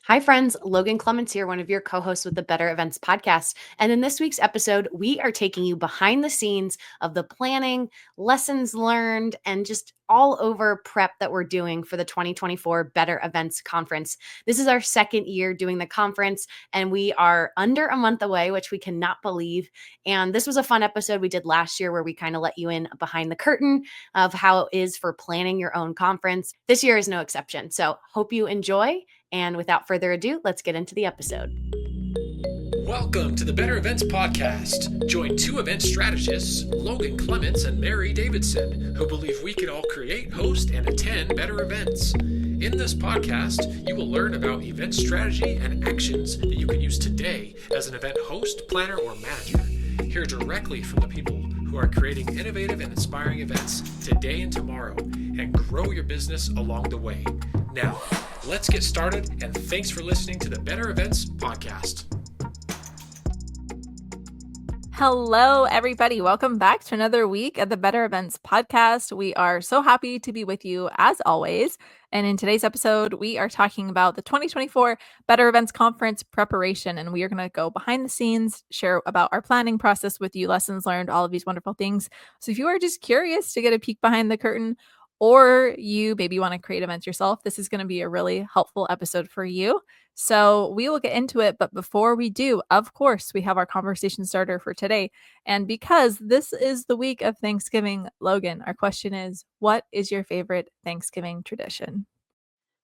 Hi, friends. Logan Clements here, one of your co hosts with the Better Events podcast. And in this week's episode, we are taking you behind the scenes of the planning, lessons learned, and just all over prep that we're doing for the 2024 Better Events Conference. This is our second year doing the conference, and we are under a month away, which we cannot believe. And this was a fun episode we did last year where we kind of let you in behind the curtain of how it is for planning your own conference. This year is no exception. So, hope you enjoy. And without further ado, let's get into the episode. Welcome to the Better Events Podcast. Join two event strategists, Logan Clements and Mary Davidson, who believe we can all create, host, and attend better events. In this podcast, you will learn about event strategy and actions that you can use today as an event host, planner, or manager. Hear directly from the people who are creating innovative and inspiring events today and tomorrow, and grow your business along the way. Now, let's get started, and thanks for listening to the Better Events Podcast. Hello, everybody. Welcome back to another week of the Better Events Podcast. We are so happy to be with you as always. And in today's episode, we are talking about the 2024 Better Events Conference preparation. And we are going to go behind the scenes, share about our planning process with you, lessons learned, all of these wonderful things. So if you are just curious to get a peek behind the curtain, or you maybe want to create events yourself, this is going to be a really helpful episode for you. So we will get into it. But before we do, of course, we have our conversation starter for today. And because this is the week of Thanksgiving, Logan, our question is, what is your favorite Thanksgiving tradition?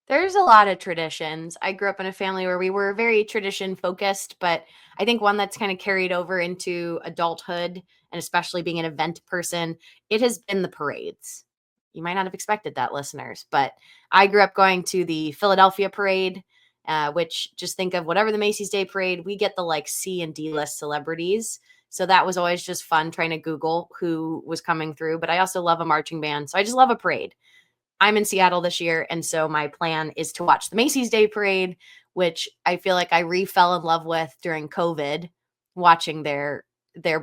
There's a lot of traditions. I grew up in a family where we were very tradition focused, but I think one that's kind of carried over into adulthood and especially being an event person, it has been the parades. You might not have expected that, listeners, but I grew up going to the Philadelphia parade, which just think of whatever the Macy's Day Parade, we get the like C and D list celebrities. So that was always just fun trying to Google who was coming through. But I also love a marching band. So I just love a parade. I'm in Seattle this year. And so my plan is to watch the Macy's Day Parade, which I feel like I fell in love with during COVID, watching their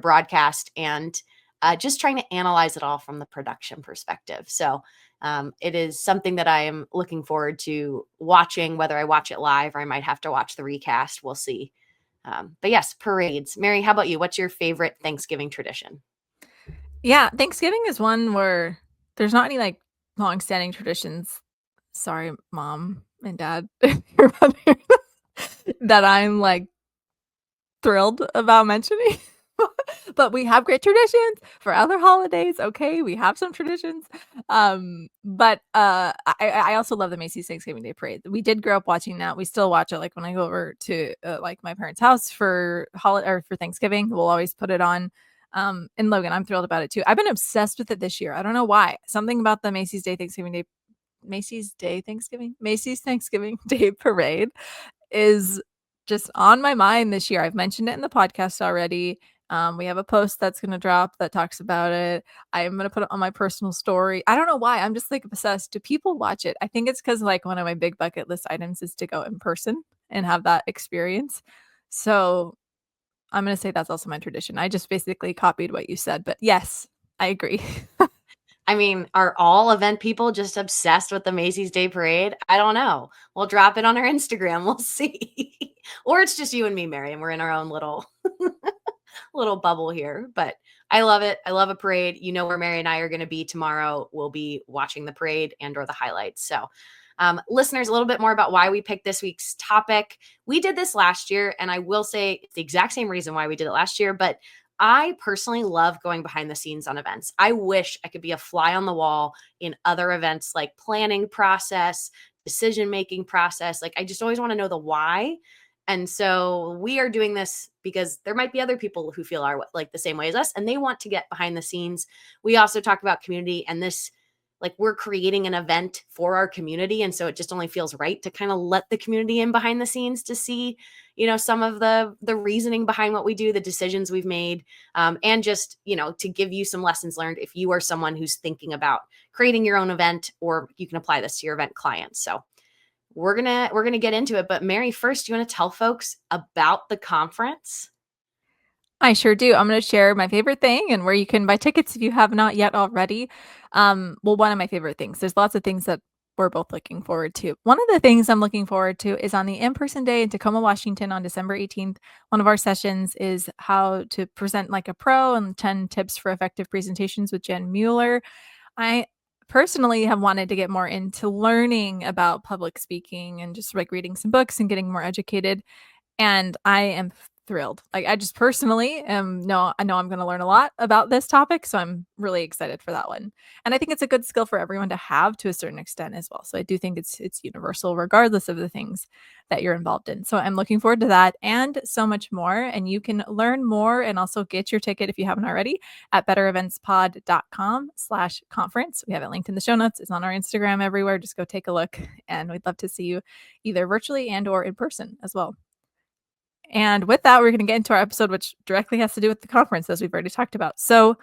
broadcast and just trying to analyze it all from the production perspective. So it is something that I am looking forward to watching, whether I watch it live or I might have to watch the recast. We'll see. But yes, parades. Mary, how about you? What's your favorite Thanksgiving tradition? Yeah, Thanksgiving is one where there's not any like long-standing traditions. Sorry, mom and dad, that I'm like thrilled about mentioning. But we have great traditions for other holidays. Okay, we have some traditions. But I also love the Macy's Thanksgiving Day Parade. We did grow up watching that. We still watch it. Like when I go over to like my parents' house for holiday or for Thanksgiving, we'll always put it on. And Logan, I'm thrilled about it too. I've been obsessed with it this year. I don't know why. Something about the Macy's Thanksgiving Day Parade is just on my mind this year. I've mentioned it in the podcast already. We have a post that's going to drop that talks about it. I'm going to put it on my personal story. I don't know why. I'm just like obsessed. Do people watch it? I think it's because like one of my big bucket list items is to go in person and have that experience. So I'm going to say that's also my tradition. I just basically copied what you said, but yes, I agree. I mean, are all event people just obsessed with the Macy's Day Parade? I don't know. We'll drop it on our Instagram. We'll see. Or it's just you and me, Mary, and we're in our own little bubble here. But I love it. I love a parade. You know where Mary and I are going to be tomorrow. We'll be watching the parade and or the highlights. So listeners, a little bit more about why we picked this week's topic. We did this last year, and I will say it's the exact same reason why we did it last year, but I personally love going behind the scenes on events. I wish I could be a fly on the wall in other events like planning process, decision-making process. Like I just always want to know the why. And so we are doing this because there might be other people who feel our like the same way as us and they want to get behind the scenes. We also talk about community and this like we're creating an event for our community. And so it just only feels right to kind of let the community in behind the scenes to see, some of the reasoning behind what we do, the decisions we've made, and just, to give you some lessons learned if you are someone who's thinking about creating your own event, or you can apply this to your event clients. So we're gonna get into it. But Mary, first, do you want to tell folks about the conference? I sure do. I'm going to share my favorite thing and where you can buy tickets if you have not yet already. Well, one of my favorite things. There's lots of things that we're both looking forward to. One of the things I'm looking forward to is on the in-person day in Tacoma, Washington on December 18th. One of our sessions is how to present like a pro and 10 tips for effective presentations with Jen Mueller. I personally have wanted to get more into learning about public speaking and just like reading some books and getting more educated. And I am thrilled. Like I just personally I know I'm going to learn a lot about this topic, so I'm really excited for that one. And I think it's a good skill for everyone to have to a certain extent as well. So I do think it's universal regardless of the things that you're involved in. So I'm looking forward to that and so much more. And you can learn more and also get your ticket if you haven't already at bettereventspod.com/conference. We have it linked in the show notes. It's on our Instagram everywhere. Just go take a look, and we'd love to see you either virtually and or in person as well. And with that, we're going to get into our episode, which directly has to do with the conference, as we've already talked about. So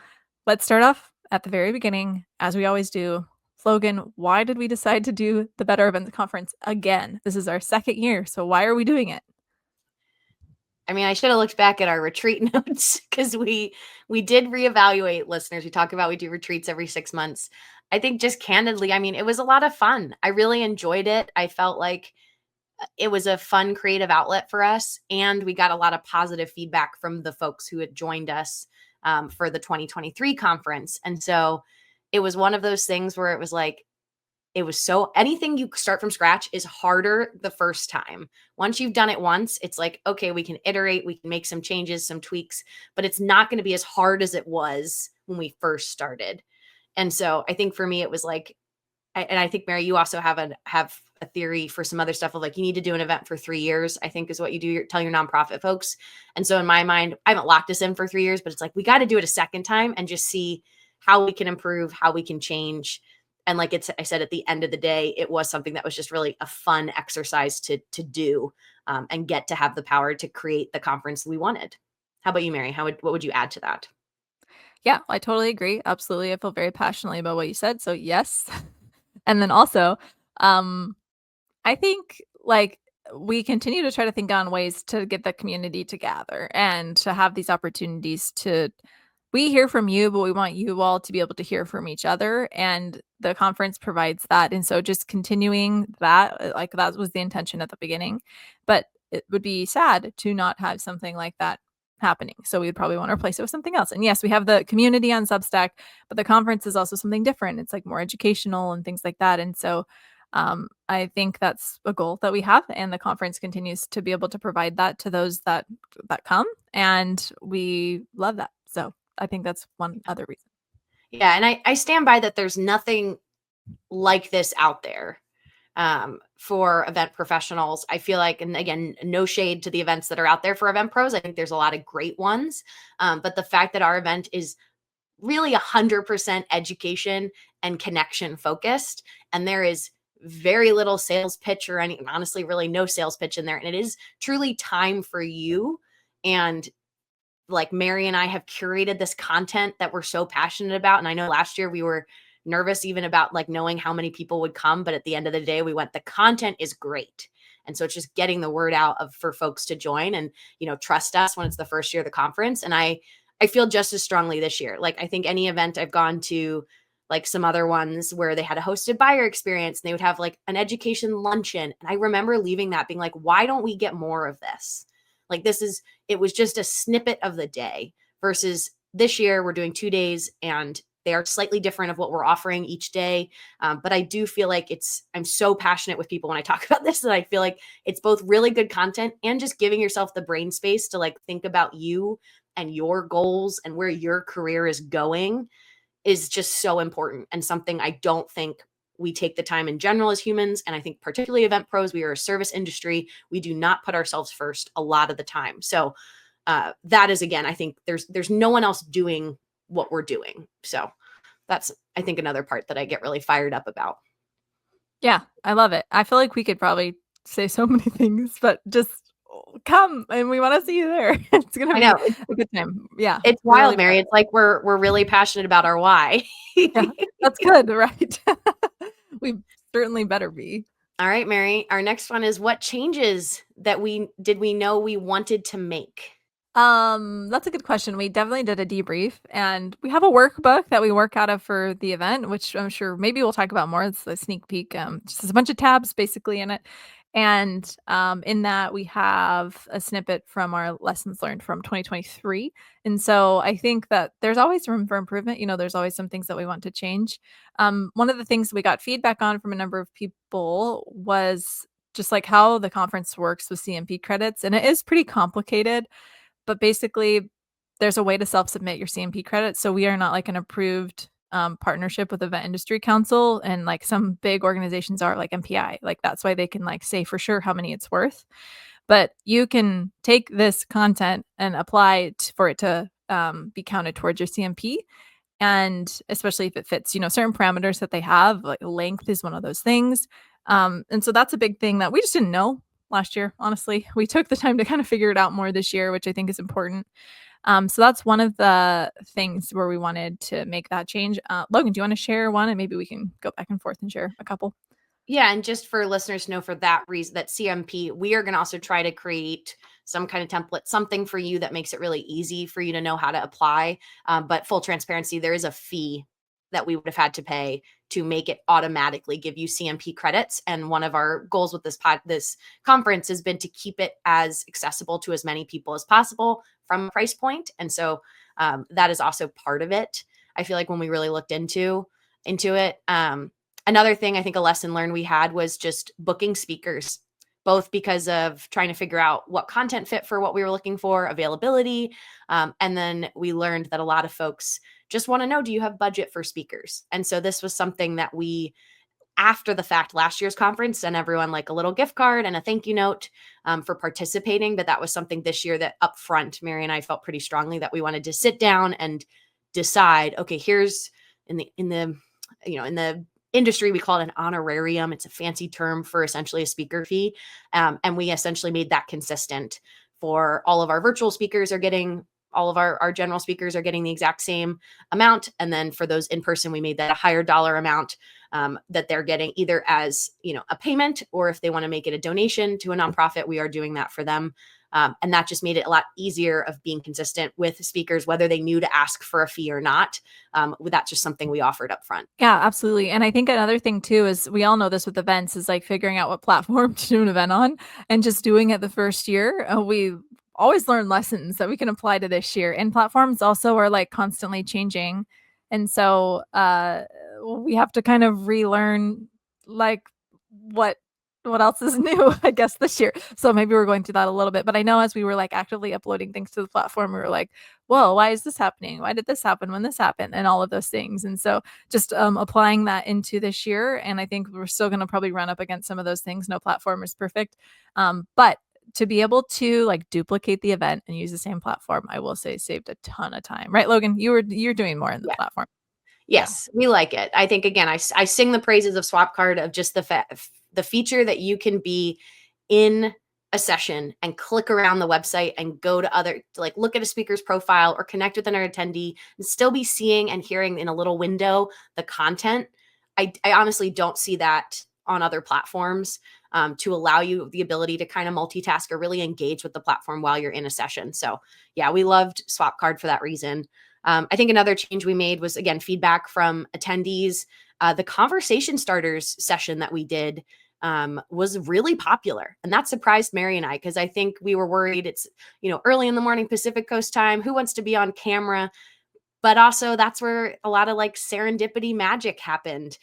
let's start off at the very beginning, as we always do. Logan, why did we decide to do the Better Events Conference again? This is our second year, so why are we doing it? I mean, I should have looked back at our retreat notes because we did reevaluate, listeners. We talk about we do retreats every 6 months. I think just candidly, I mean, it was a lot of fun. I really enjoyed it. I felt like it was a fun creative outlet for us, and we got a lot of positive feedback from the folks who had joined us for the 2023 conference. And so it was one of those things where it was like, it was so anything you start from scratch is harder the first time. Once you've done it once, it's like, okay, we can iterate, we can make some changes, some tweaks, but it's not going to be as hard as it was when we first started. And so I think for me, it was like, and I think, Mary, you also have a theory for some other stuff of like, you need to do an event for 3 years, I think is what you do, tell your nonprofit folks. And so in my mind, I haven't locked us in for 3 years, but it's like, we got to do it a second time and just see how we can improve, how we can change. And like I said, at the end of the day, it was something that was just really a fun exercise to do and get to have the power to create the conference we wanted. How about you, Mary? What would you add to that? Yeah, I totally agree. Absolutely. I feel very passionately about what you said. So yes. And then also, I think like we continue to try to think on ways to get the community together and to have these opportunities to we hear from you, but we want you all to be able to hear from each other. And the conference provides that. And so just continuing that, like that was the intention at the beginning. But it would be sad to not have something like that happening. So we'd probably want to replace it with something else. And yes, we have the community on Substack, but the conference is also something different. It's like more educational and things like that. And so I think that's a goal that we have, and the conference continues to be able to provide that to those that come, and we love that. So I think that's one other reason. Yeah, and I stand by that. There's nothing like this out there for event professionals. I feel like, and again, no shade to the events that are out there for event pros. I think there's a lot of great ones. But the fact that our event is really 100% education and connection focused, and there is very little sales pitch or any, honestly, really no sales pitch in there. And it is truly time for you. And like Mary and I have curated this content that we're so passionate about. And I know last year we were nervous even about like knowing how many people would come. But at the end of the day, we went, the content is great. And so it's just getting the word out for folks to join and, trust us when it's the first year of the conference. And I feel just as strongly this year. Like, I think any event I've gone to, like some other ones where they had a hosted buyer experience and they would have like an education luncheon. And I remember leaving that being like, why don't we get more of this? Like it was just a snippet of the day versus this year we're doing 2 days and they are slightly different of what we're offering each day. But I do feel like I'm so passionate with people when I talk about this that I feel like it's both really good content and just giving yourself the brain space to like think about you and your goals and where your career is going is just so important, and something I don't think we take the time in general as humans. And I think particularly event pros, we are a service industry. We do not put ourselves first a lot of the time. So that is, again, I think there's no one else doing what we're doing. So that's, I think, another part that I get really fired up about. Yeah, I love it. I feel like we could probably say so many things, but just come and we want to see you there. It's going to be a good time. Yeah. It's wild, really, Mary. It's like we're really passionate about our why. Yeah, that's good, right? We certainly better be. All right, Mary. Our next one is, what changes that we know we wanted to make? That's a good question. We definitely did a debrief, and we have a workbook that we work out of for the event, which I'm sure maybe we'll talk about more. It's a sneak peek. Just a bunch of tabs basically in it. And in that we have a snippet from our lessons learned from 2023. And so I think that there's always room for improvement. There's always some things that we want to change. One of the things we got feedback on from a number of people was just like how the conference works with CMP credits. And it is pretty complicated, but basically there's a way to self-submit your CMP credits. So we are not like an approved partnership with Event Industry Council, and like some big organizations are, like MPI. Like that's why they can like say for sure how many it's worth. But you can take this content and apply for it to be counted towards your CMP. And especially if it fits, certain parameters that they have, like length is one of those things. And so that's a big thing that we just didn't know last year. Honestly, we took the time to kind of figure it out more this year, which I think is important. So that's one of the things where we wanted to make that change. Logan, do you want to share one, and maybe we can go back and forth and share a couple? Yeah, and just for listeners to know, for that reason, that CMP, we are going to also try to create some kind of template, something for you that makes it really easy for you to know how to apply. But full transparency, there is a fee that we would have had to pay to make it automatically give you CMP credits. And one of our goals with this conference has been to keep it as accessible to as many people as possible from a price point. And so that is also part of it. I feel like when we really looked into it, another thing, I think a lesson learned we had was just booking speakers, both because of trying to figure out what content fit for what we were looking for, availability. And then we learned that a lot of folks just want to know, do you have budget for speakers? And so this was something that we, after the fact, last year's conference, sent everyone like a little gift card and a thank you note for participating. But that was something this year that upfront, Mary and I felt pretty strongly that we wanted to sit down and decide, okay, here's in the industry, we call it an honorarium. It's a fancy term for essentially a speaker fee. And we essentially made that consistent for all of our virtual speakers are getting, all of our general speakers are getting the exact same amount. And then for those in person, we made that a higher dollar amount that they're getting either as, a payment, or if they want to make it a donation to a nonprofit, we are doing that for them. And that just made it a lot easier of being consistent with speakers, whether they knew to ask for a fee or not. That's just something we offered up front. Yeah, absolutely. And I think another thing too is, we all know this with events, is like figuring out what platform to do an event on, and just doing it the first year. We always learn lessons that we can apply to this year. And platforms also are like constantly changing. And so we have to kind of relearn like what else is new, I guess, this year. So maybe we're going through that a little bit. But I know as we were like actively uploading things to the platform, we were like, whoa, why is this happening? Why did this happen when this happened? And all of those things. And so just applying that into this year. And I think we're still going to probably run up against some of those things. No platform is perfect. But to be able to like duplicate the event and use the same platform, I will say saved a ton of time. Right, Logan? You're doing more in the platform. Yes, we like it. I think, again, I sing the praises of SwapCard, of just the feature that you can be in a session and click around the website and go to like look at a speaker's profile or connect with another attendee and still be seeing and hearing in a little window the content. I honestly don't see that on other platforms to allow you the ability to kind of multitask or really engage with the platform while you're in a session. So yeah, we loved SwapCard for that reason. I think another change we made was, again, feedback from attendees. The conversation starters session that we did was really popular. And that surprised Mary and I, because I think we were worried it's, early in the morning Pacific Coast time. Who wants to be on camera? But also that's where a lot of like serendipity magic happened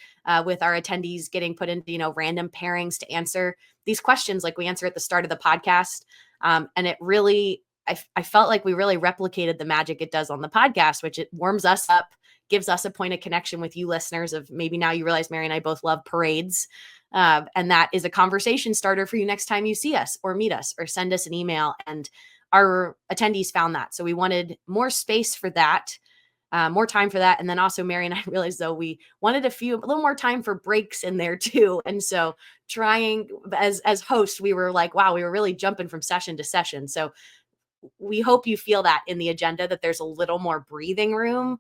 with our attendees getting put into, random pairings to answer these questions like we answer at the start of the podcast. And it really, I felt like we really replicated the magic it does on the podcast, which it warms us up, gives us a point of connection with you listeners. Of maybe now you realize Mary and I both love parades. And that is a conversation starter for you next time you see us or meet us or send us an email. And our attendees found that. So we wanted more space for that, more time for that. And then also Mary and I realized, though, we wanted a little more time for breaks in there too. And so trying as hosts, we were like, wow, we were really jumping from session to session. So we hope you feel that in the agenda, that there's a little more breathing room,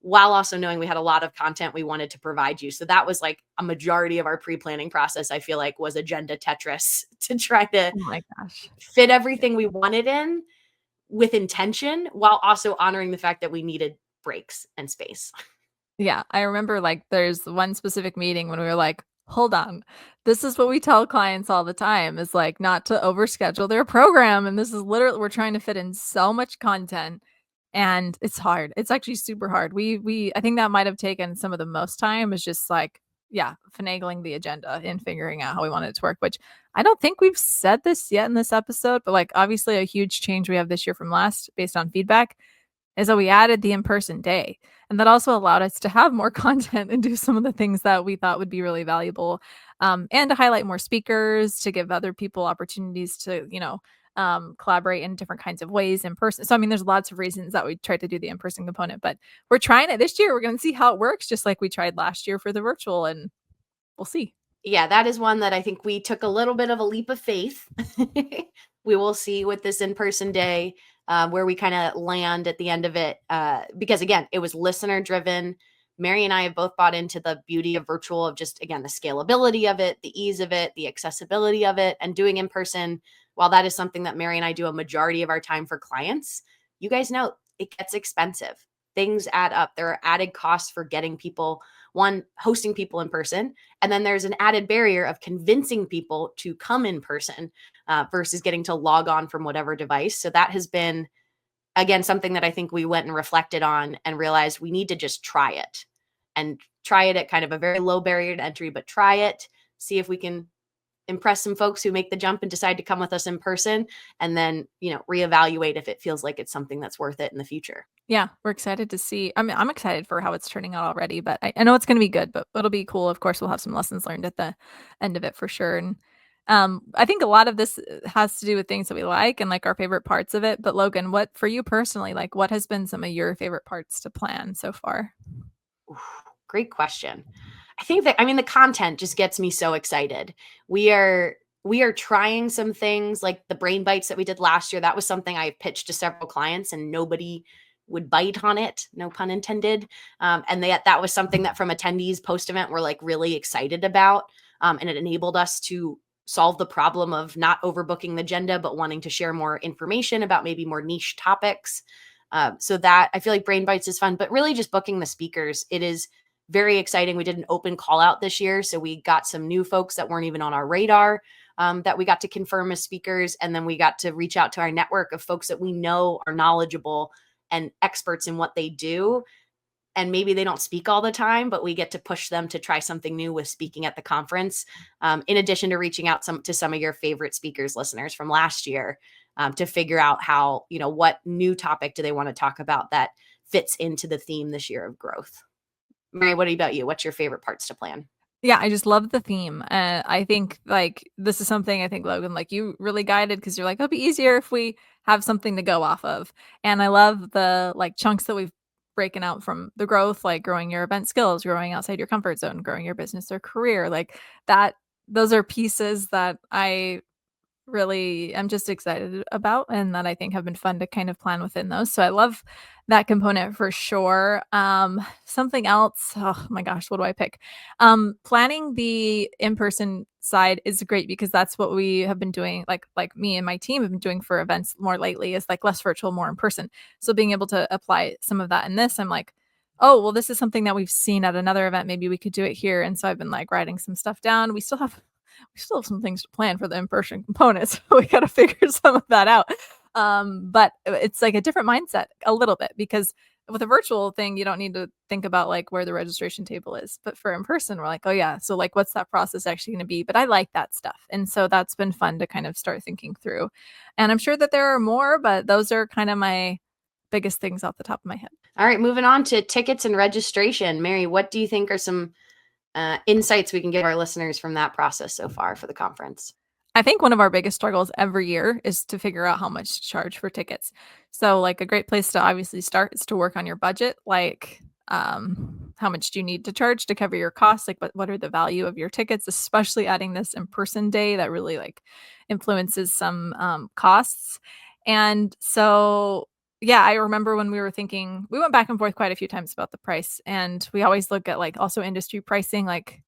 while also knowing we had a lot of content we wanted to provide you. So that was like a majority of our pre-planning process, I feel like, was agenda Tetris to try to Oh my gosh. fit everything we wanted in with intention while also honoring the fact that we needed breaks and space. Yeah, I remember like there's one specific meeting when we were like, hold on, this is what we tell clients all the time is like not to overschedule their program. And this is literally, we're trying to fit in so much content and it's hard. It's actually super hard. I think that might have taken some of the most time is just like, yeah, finagling the agenda and figuring out how we want it to work, which I don't think we've said this yet in this episode, but like obviously a huge change we have this year from last based on feedback is that we added the in-person day. And that also allowed us to have more content and do some of the things that we thought would be really valuable, and to highlight more speakers, to give other people opportunities to, collaborate in different kinds of ways in person. So, I mean, there's lots of reasons that we tried to do the in-person component, but we're trying it this year. We're going to see how it works, just like we tried last year for the virtual, and we'll see. Yeah, that is one that I think we took a little bit of a leap of faith. We will see with this in-person day where we kind of land at the end of it. Because again, it was listener driven. Mary and I have both bought into the beauty of virtual, of just, again, the scalability of it, the ease of it, the accessibility of it, and doing in person. While that is something that Mary and I do a majority of our time for clients, you guys know it gets expensive. Things add up. There are added costs for getting people, one, hosting people in person, and then there's an added barrier of convincing people to come in person versus getting to log on from whatever device. So that has been, again, something that I think we went and reflected on and realized we need to just try it, and try it at kind of a very low barrier to entry, but try it, see if we can impress some folks who make the jump and decide to come with us in person, and then, reevaluate if it feels like it's something that's worth it in the future. Yeah, we're excited to see. I mean, I'm excited for how it's turning out already, but I know it's going to be good, but it'll be cool. Of course, we'll have some lessons learned at the end of it for sure. And I think a lot of this has to do with things that we like and like our favorite parts of it. But Logan, what for you personally, like what has been some of your favorite parts to plan so far? Oof, great question. I think that, I mean, the content just gets me so excited. We are trying some things like the brain bites that we did last year. That was something I pitched to several clients and nobody would bite on it, no pun intended. And that was something that from attendees post event were like really excited about. And it enabled us to solve the problem of not overbooking the agenda, but wanting to share more information about maybe more niche topics. So that I feel like Brain Bites is fun, but really just booking the speakers. It is very exciting. We did an open call out this year. So we got some new folks that weren't even on our radar that we got to confirm as speakers. And then we got to reach out to our network of folks that we know are knowledgeable and experts in what they do. And maybe they don't speak all the time, but we get to push them to try something new with speaking at the conference. In addition to reaching out to some of your favorite speakers, listeners from last year, to figure out how, what new topic do they want to talk about that fits into the theme this year of growth. Mary, what about you? What's your favorite parts to plan? Yeah, I just love the theme. I think like this is something I think Logan, like you really guided because you're like, it'll be easier if we have something to go off of. And I love the like chunks that we've breaking out from the growth, like growing your event skills, growing outside your comfort zone, growing your business or career. Like that, those are pieces that I really am just excited about and that I think have been fun to kind of plan within those. So I love that component for sure. Something else, oh my gosh, what do I pick? Planning the in-person side is great because that's what we have been doing, like me and my team have been doing for events more lately, is like less virtual, more in person. So being able to apply some of that in this, I'm like, oh, well, this is something that we've seen at another event. Maybe we could do it here. And so I've been like writing some stuff down. We still have some things to plan for the in-person components. So we got to figure some of that out. But it's like a different mindset a little bit because with a virtual thing, you don't need to think about like where the registration table is. But for in person, we're like, oh yeah, so like what's that process actually going to be? But I like that stuff. And so that's been fun to kind of start thinking through. And I'm sure that there are more, but those are kind of my biggest things off the top of my head. All right, moving on to tickets and registration. Mary, what do you think are some insights we can give our listeners from that process so far for the conference? I think one of our biggest struggles every year is to figure out how much to charge for tickets. So like a great place to obviously start is to work on your budget. Like how much do you need to charge to cover your costs? Like what are the value of your tickets, especially adding this in-person day that really like influences some costs. And so yeah, I remember when we were thinking, we went back and forth quite a few times about the price. And we always look at like also industry pricing, like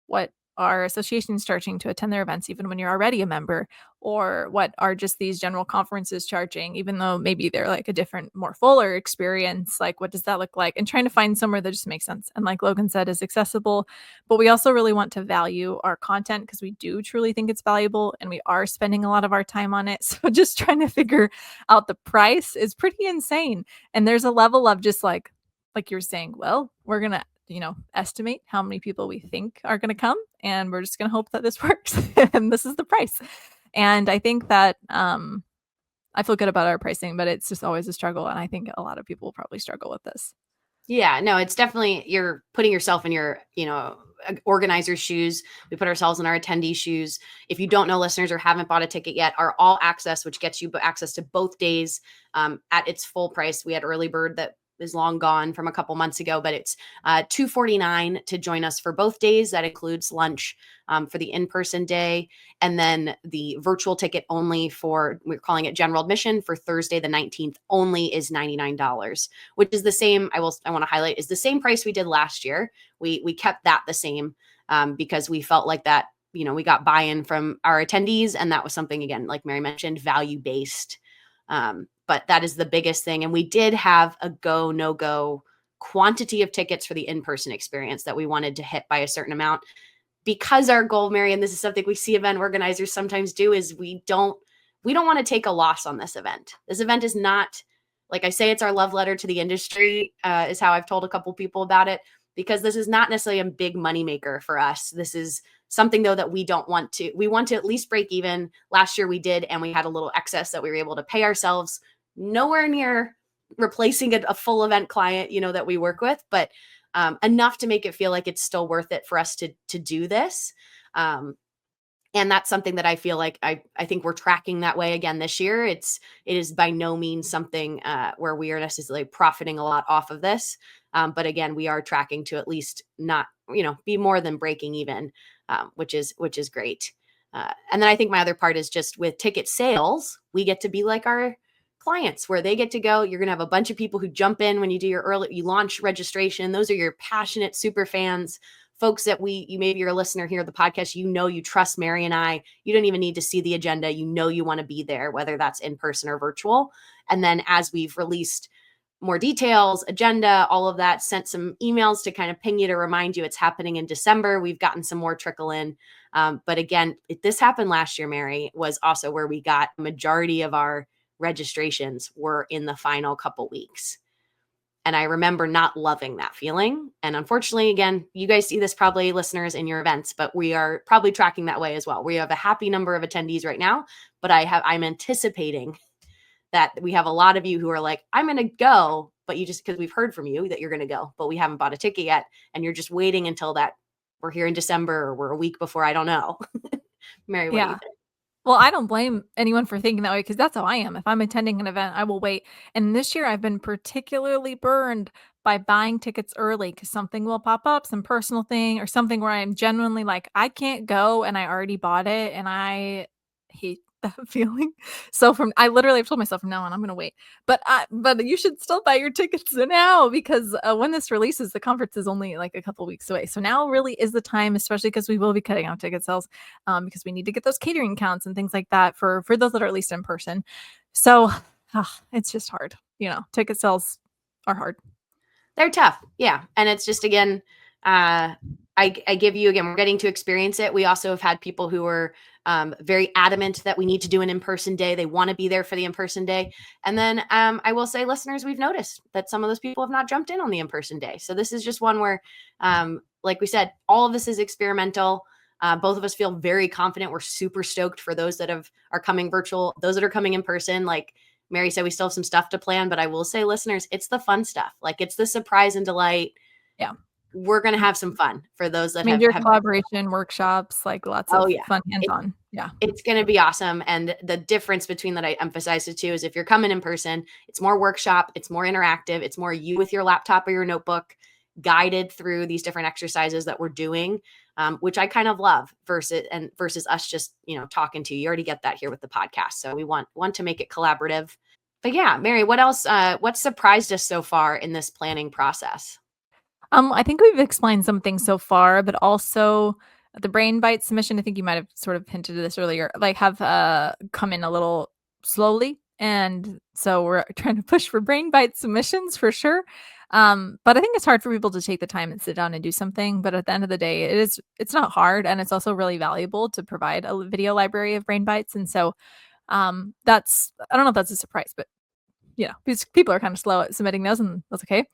what are associations charging to attend their events, even when you're already a member? Or what are just these general conferences charging, even though maybe they're like a different, more fuller experience? Like, what does that look like? And trying to find somewhere that just makes sense. And like Logan said, is accessible. But we also really want to value our content because we do truly think it's valuable and we are spending a lot of our time on it. So just trying to figure out the price is pretty insane. And there's a level of just like you're saying, well, we're going to, estimate how many people we think are going to come. And we're just going to hope that this works. And this is the price. And I think that I feel good about our pricing, but it's just always a struggle. And I think a lot of people will probably struggle with this. Yeah, no, it's definitely, you're putting yourself in your, organizer's shoes. We put ourselves in our attendee shoes. If you don't know, listeners, or haven't bought a ticket yet, our all access, which gets you access to both days at its full price. We had early bird that is long gone from a couple months ago, but it's $249 to join us for both days. That includes lunch for the in-person day, and then the virtual ticket only for, we're calling it general admission, for Thursday the 19th only is $99, which is the same. I want to highlight, is the same price we did last year. We kept that the same because we felt like that, we got buy-in from our attendees, and that was something, again, like Mary mentioned, value-based. But that is the biggest thing. And we did have a go, no go quantity of tickets for the in-person experience that we wanted to hit by a certain amount, because our goal, Mary, and this is something we see event organizers sometimes do, is we don't want to take a loss on this event. This event is not, like I say, it's our love letter to the industry, is how I've told a couple people about it, because this is not necessarily a big moneymaker for us. This is something, though, that we want to at least break even. Last year we did, and we had a little excess that we were able to pay ourselves, nowhere near replacing a full event client, that we work with, but enough to make it feel like it's still worth it for us to do this. And that's something that I feel like I think we're tracking that way again this year. It is by no means something where we are necessarily profiting a lot off of this. But again, we are tracking to at least not, be more than breaking even, which is great. And then I think my other part is just with ticket sales, we get to be like our clients, where they get to go. You're going to have a bunch of people who jump in when you do you launch registration. Those are your passionate super fans, folks that maybe you're a listener here of the podcast, you trust Mary and I. You don't even need to see the agenda. You want to be there, whether that's in person or virtual. And then as we've released more details, agenda, all of that, sent some emails to kind of ping you to remind you it's happening in December. We've gotten some more trickle in. But again, this happened last year, Mary, was also where we got the majority of our registrations were in the final couple weeks. And I remember not loving that feeling. And unfortunately, again, you guys see this probably, listeners, in your events, but we are probably tracking that way as well. We have a happy number of attendees right now, but I'm anticipating that we have a lot of you who are like, I'm going to go, but because we've heard from you that you're going to go, but we haven't bought a ticket yet. And you're just waiting until that we're here in December, or we're a week before, I don't know. Mary, what do you think? Well, I don't blame anyone for thinking that way, because that's how I am. If I'm attending an event, I will wait. And this year I've been particularly burned by buying tickets early, because something will pop up, some personal thing or something where I'm genuinely like, I can't go, and I already bought it, and I hate that feeling. So I literally have told myself from now on, I'm going to wait. But you should still buy your tickets now, because when this releases, the conference is only like a couple weeks away. So now really is the time, especially because we will be cutting out ticket sales, because we need to get those catering counts and things like that for those that are at least in person. So it's just hard. Ticket sales are hard. They're tough. Yeah. And it's just, again, I give you, again, we're getting to experience it. We also have had people who are very adamant that we need to do an in-person day. They want to be there for the in-person day. And then I will say, listeners, we've noticed that some of those people have not jumped in on the in-person day. So this is just one where, like we said, all of this is experimental. Both of us feel very confident. We're super stoked for those that are coming virtual, those that are coming in person. Like Mary said, we still have some stuff to plan, but I will say, listeners, it's the fun stuff. Like, it's the surprise and delight. Yeah. We're going to have some fun for those that have collaboration workshops, like lots of fun hands-on. It's going to be awesome. And the difference between that I emphasize it too is, if you're coming in person, it's more workshop, it's more interactive, it's more you with your laptop or your notebook guided through these different exercises that we're doing, which I kind of love, versus us just, talking to you. You already get that here with the podcast. So we want to make it collaborative. But yeah, Mary, what else, what surprised us so far in this planning process? I think we've explained some things so far, but also The brain bite submission, I think you might have sort of hinted at this earlier, like have come in a little slowly. And so we're trying to push for brain bite submissions for sure. But I think it's hard for people to take the time and sit down and do something. But at the end of the day, it's not hard. And it's also really valuable to provide a video library of brain bites. And so that's, I don't know if that's a surprise, but because people are kind of slow at submitting those, and that's okay.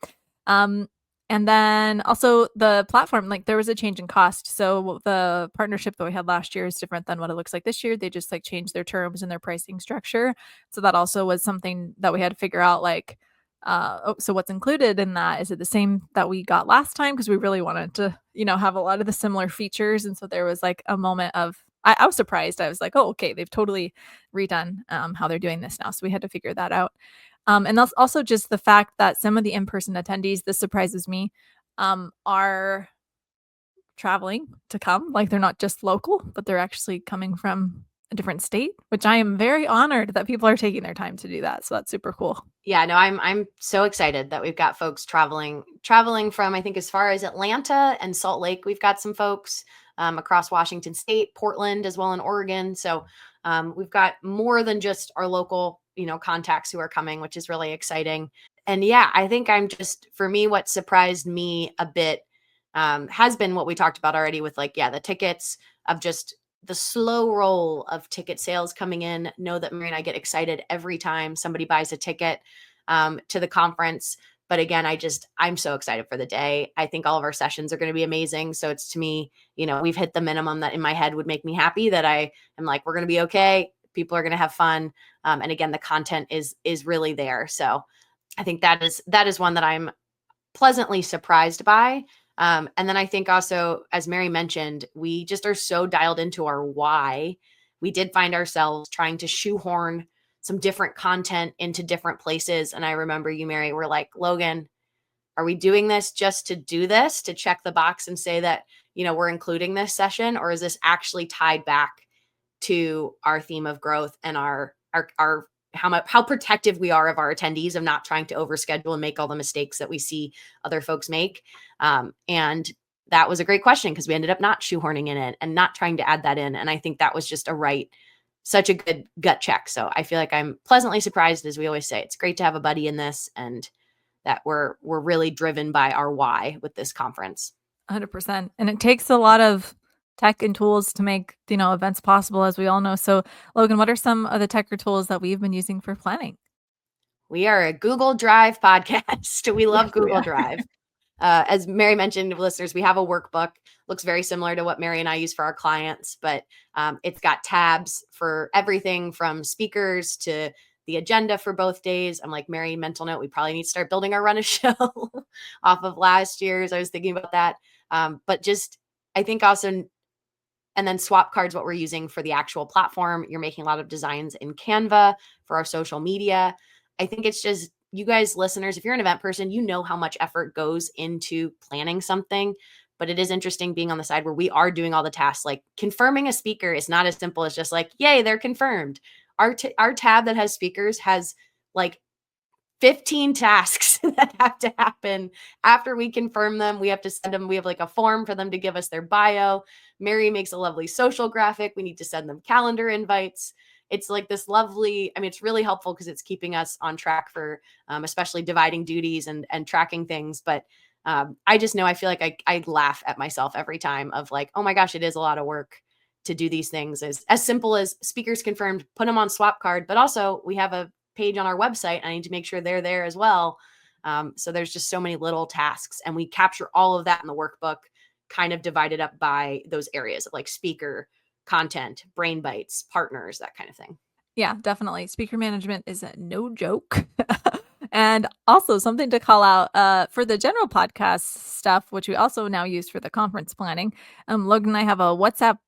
And then also the platform, like there was a change in cost. So the partnership that we had last year is different than what it looks like this year. They just like changed their terms and their pricing structure. So that also was something that we had to figure out, like, so what's included in that? Is it the same that we got last time? Because we really wanted to, have a lot of the similar features. And so there was like a moment of, I was surprised. I was like, oh, okay, they've totally redone how they're doing this now. So we had to figure that out. And that's also just the fact that some of the in-person attendees, this surprises me, are traveling to come. Like they're not just local, but they're actually coming from a different state, which I am very honored that people are taking their time to do that. So that's super cool. Yeah, no, I'm so excited that we've got folks traveling from, I think, as far as Atlanta and Salt Lake. We've got some folks across Washington State, Portland as well, in Oregon. So we've got more than just our local, contacts who are coming, which is really exciting. And yeah, I think for me, what surprised me a bit has been what we talked about already with the tickets, of just the slow roll of ticket sales coming in. Know that Mary and I get excited every time somebody buys a ticket to the conference. But again, I'm so excited for the day. I think all of our sessions are going to be amazing. So it's, to me, we've hit the minimum that in my head would make me happy, that I am like, we're going to be okay. People are going to have fun. And again, the content is really there. So I think that is one that I'm pleasantly surprised by. And then I think also, as Mary mentioned, we just are so dialed into our why. We did find ourselves trying to shoehorn some different content into different places. And I remember you, Mary, were like, Logan, are we doing this just to do this, to check the box and say that, we're including this session? Or is this actually tied back to our theme of growth and our how protective we are of our attendees, of not trying to overschedule and make all the mistakes that we see other folks make? And that was a great question, because we ended up not shoehorning in it and not trying to add that in. And I think that was just such a good gut check. So I feel like I'm pleasantly surprised. As we always say, it's great to have a buddy in this, and that we're really driven by our why with this conference. 100%. And it takes a lot of tech and tools to make, events possible, as we all know. So Logan, what are some of the tech or tools that we've been using for planning? We are a Google Drive podcast. We love Google Drive. As Mary mentioned, listeners, we have a workbook. Looks very similar to what Mary and I use for our clients, but it's got tabs for everything from speakers to the agenda for both days. I'm like, Mary, mental note, we probably need to start building our run a show off of last year's. I was thinking about that. But just, I think also, and then swap cards, what we're using for the actual platform. You're making a lot of designs in Canva for our social media. I think it's just, you guys, listeners, if you're an event person, you know how much effort goes into planning something. But it is interesting being on the side where we are doing all the tasks. Like confirming a speaker is not as simple as just like, yay, they're confirmed. Our tab that has speakers has like 15 tasks that have to happen after we confirm them. We have to send them. We have like a form for them to give us their bio. Mary makes a lovely social graphic. We need to send them calendar invites. It's like this lovely, it's really helpful because it's keeping us on track for especially dividing duties and tracking things. But I just know, I feel like I laugh at myself every time of like, oh my gosh, it is a lot of work to do these things. As simple as speakers confirmed, put them on swap card, but also we have a page on our website. I need to make sure they're there as well. So there's just so many little tasks, and we capture all of that in the workbook, kind of divided up by those areas of like speaker, content, brain bites, partners, that kind of thing. Yeah, definitely. Speaker management is no joke. And also something to call out for the general podcast stuff, which we also now use for the conference planning. Logan and I have a WhatsApp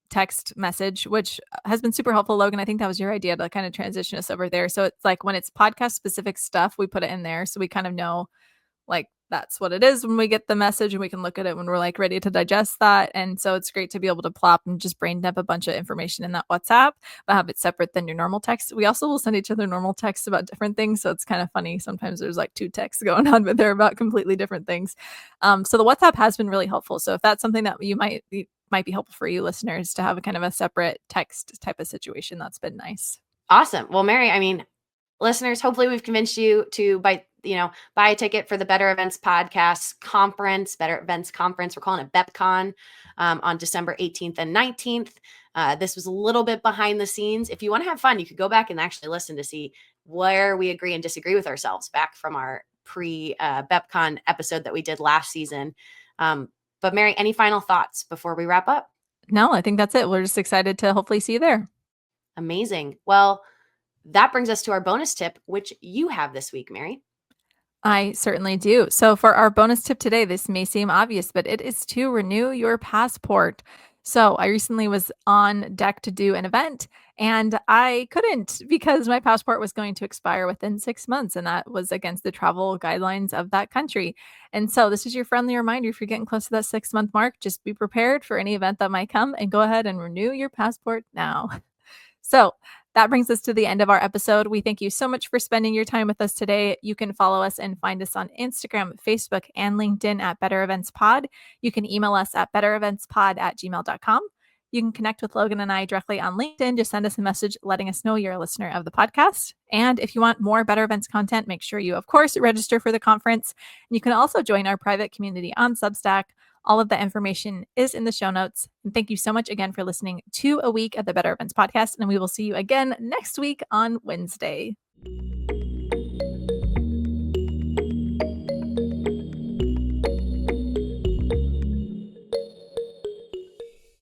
text message, which has been super helpful. Logan, I think that was your idea to kind of transition us over there. So it's like when it's podcast specific stuff, we put it in there. So we kind of know like that's what it is when we get the message, and we can look at it when we're like ready to digest that. And so it's great to be able to plop and just brain dump a bunch of information in that WhatsApp, but have it separate than your normal text. We also will send each other normal texts about different things. So it's kind of funny. Sometimes there's like 2 texts going on, but they're about completely different things. So the WhatsApp has been really helpful. So if that's something that might be helpful for you listeners to have a kind of a separate text type of situation, that's been nice. Awesome. Well, Mary, I mean, listeners, hopefully we've convinced you to buy a ticket for the Better Events Podcast Conference, Better Events Conference. We're calling it BepCon on December 18th and 19th. This was a little bit behind the scenes. If you want to have fun, you could go back and actually listen to see where we agree and disagree with ourselves back from our pre-BepCon episode that we did last season. But Mary, any final thoughts before we wrap up? No, I think that's it. We're just excited to hopefully see you there. Amazing. Well, that brings us to our bonus tip, which you have this week, Mary. I certainly do. So for our bonus tip today, this may seem obvious, but it is to renew your passport. So I recently was on deck to do an event, and I couldn't because my passport was going to expire within 6 months, and that was against the travel guidelines of that country. And so this is your friendly reminder: if you're getting close to that 6-month mark, just be prepared for any event that might come and go ahead and renew your passport now. So that brings us to the end of our episode. We thank you so much for spending your time with us today. You can follow us and find us on Instagram, Facebook, and LinkedIn at Better Events Pod. You can email us at bettereventspod@gmail.com. You can connect with Logan and I directly on LinkedIn. Just send us a message letting us know you're a listener of the podcast. And if you want more Better Events content, make sure you, of course, register for the conference. And you can also join our private community on Substack. All of the information is in the show notes. And thank you so much again for listening to a week at the Better Events Podcast. And we will see you again next week on Wednesday.